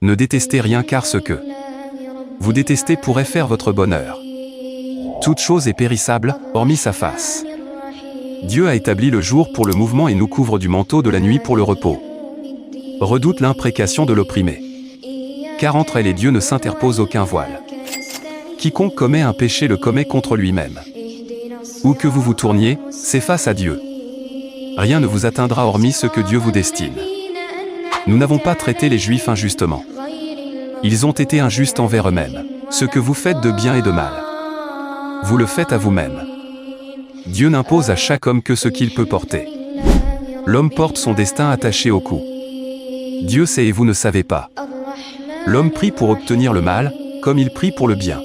Ne détestez rien car ce que vous détestez pourrait faire votre bonheur. Toute chose est périssable, hormis sa face. Dieu a établi le jour pour le mouvement et nous couvre du manteau de la nuit pour le repos. Redoute l'imprécation de l'opprimé. Car entre elle et Dieu ne s'interpose aucun voile. Quiconque commet un péché le commet contre lui-même. Où que vous vous tourniez, c'est face à Dieu. Rien ne vous atteindra hormis ce que Dieu vous destine. Nous n'avons pas traité les Juifs injustement. Ils ont été injustes envers eux-mêmes. Ce que vous faites de bien et de mal, vous le faites à vous-même. Dieu n'impose à chaque homme que ce qu'il peut porter. L'homme porte son destin attaché au cou. Dieu sait et vous ne savez pas. L'homme prie pour obtenir le mal, comme il prie pour le bien.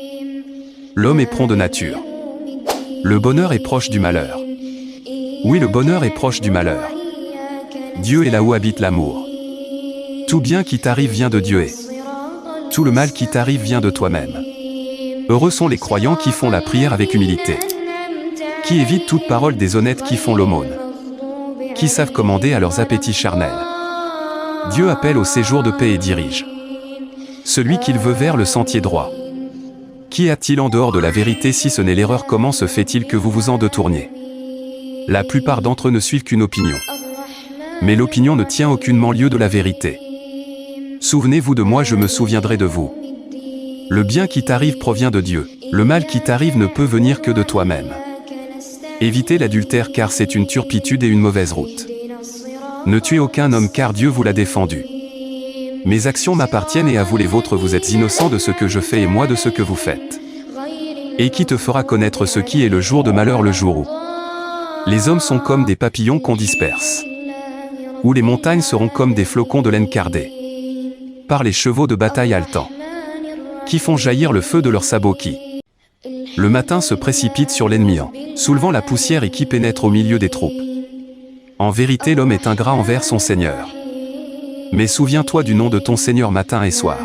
L'homme est prompt de nature. Le bonheur est proche du malheur. Oui, le bonheur est proche du malheur. Dieu est là où habite l'amour. Tout bien qui t'arrive vient de Dieu et tout le mal qui t'arrive vient de toi-même. Heureux sont les croyants qui font la prière avec humilité, qui évitent toute parole déshonnête, qui font l'aumône, qui savent commander à leurs appétits charnels. Dieu appelle au séjour de paix et dirige celui qu'il veut vers le sentier droit. Qu'y a-t-il en dehors de la vérité si ce n'est l'erreur? Comment se fait-il que vous vous en détourniez? La plupart d'entre eux ne suivent qu'une opinion. Mais l'opinion ne tient aucunement lieu de la vérité. Souvenez-vous de moi, je me souviendrai de vous. Le bien qui t'arrive provient de Dieu. Le mal qui t'arrive ne peut venir que de toi-même. Évitez l'adultère car c'est une turpitude et une mauvaise route. Ne tuez aucun homme car Dieu vous l'a défendu. Mes actions m'appartiennent et à vous les vôtres, vous êtes innocents de ce que je fais et moi de ce que vous faites. Et qui te fera connaître ce qui est le jour de malheur, le jour où les hommes sont comme des papillons qu'on disperse, où les montagnes seront comme des flocons de laine cardés par les chevaux de bataille haletants, qui font jaillir le feu de leurs sabots, qui le matin se précipite sur l'ennemi en soulevant la poussière et qui pénètre au milieu des troupes. En vérité, l'homme est ingrat envers son Seigneur. Mais souviens-toi du nom de ton Seigneur matin et soir.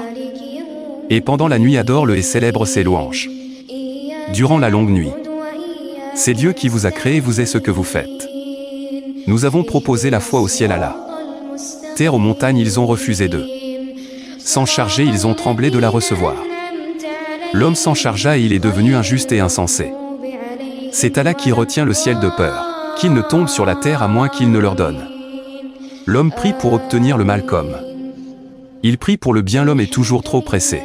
Et pendant la nuit adore-le et célèbre ses louanges. Durant la longue nuit. C'est Dieu qui vous a créé, vous est ce que vous faites. Nous avons proposé la foi au ciel, à la terre, aux montagnes, ils ont refusé de s'en charger, ils ont tremblé de la recevoir. L'homme s'en chargea et il est devenu injuste et insensé. C'est Allah qui retient le ciel de peur qu'il ne tombe sur la terre à moins qu'il ne leur donne. L'homme prie pour obtenir le mal comme il prie pour le bien, l'homme est toujours trop pressé.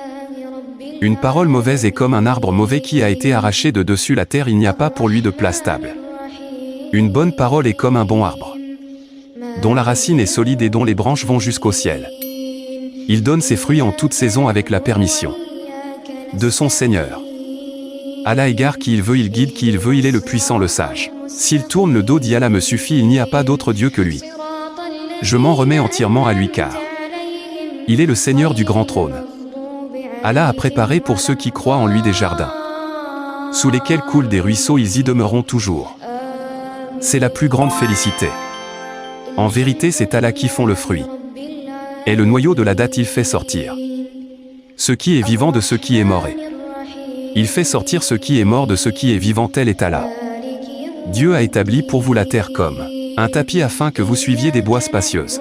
Une parole mauvaise est comme un arbre mauvais qui a été arraché de dessus la terre, il n'y a pas pour lui de place stable. Une bonne parole est comme un bon arbre, dont la racine est solide et dont les branches vont jusqu'au ciel. Il donne ses fruits en toute saison avec la permission de son Seigneur. Allah égare qui il veut, il guide qui il veut, il est le puissant, le sage. S'il tourne le dos, dit Allah me suffit, il n'y a pas d'autre Dieu que lui. Je m'en remets entièrement à lui car il est le Seigneur du grand trône. Allah a préparé pour ceux qui croient en lui des jardins, sous lesquels coulent des ruisseaux, ils y demeureront toujours. C'est la plus grande félicité. En vérité, c'est Allah qui font le fruit. Et le noyau de la date, il fait sortir ce qui est vivant de ce qui est mort, et il fait sortir ce qui est mort de ce qui est vivant, tel est Allah. Dieu a établi pour vous la terre comme un tapis afin que vous suiviez des voies spacieuses.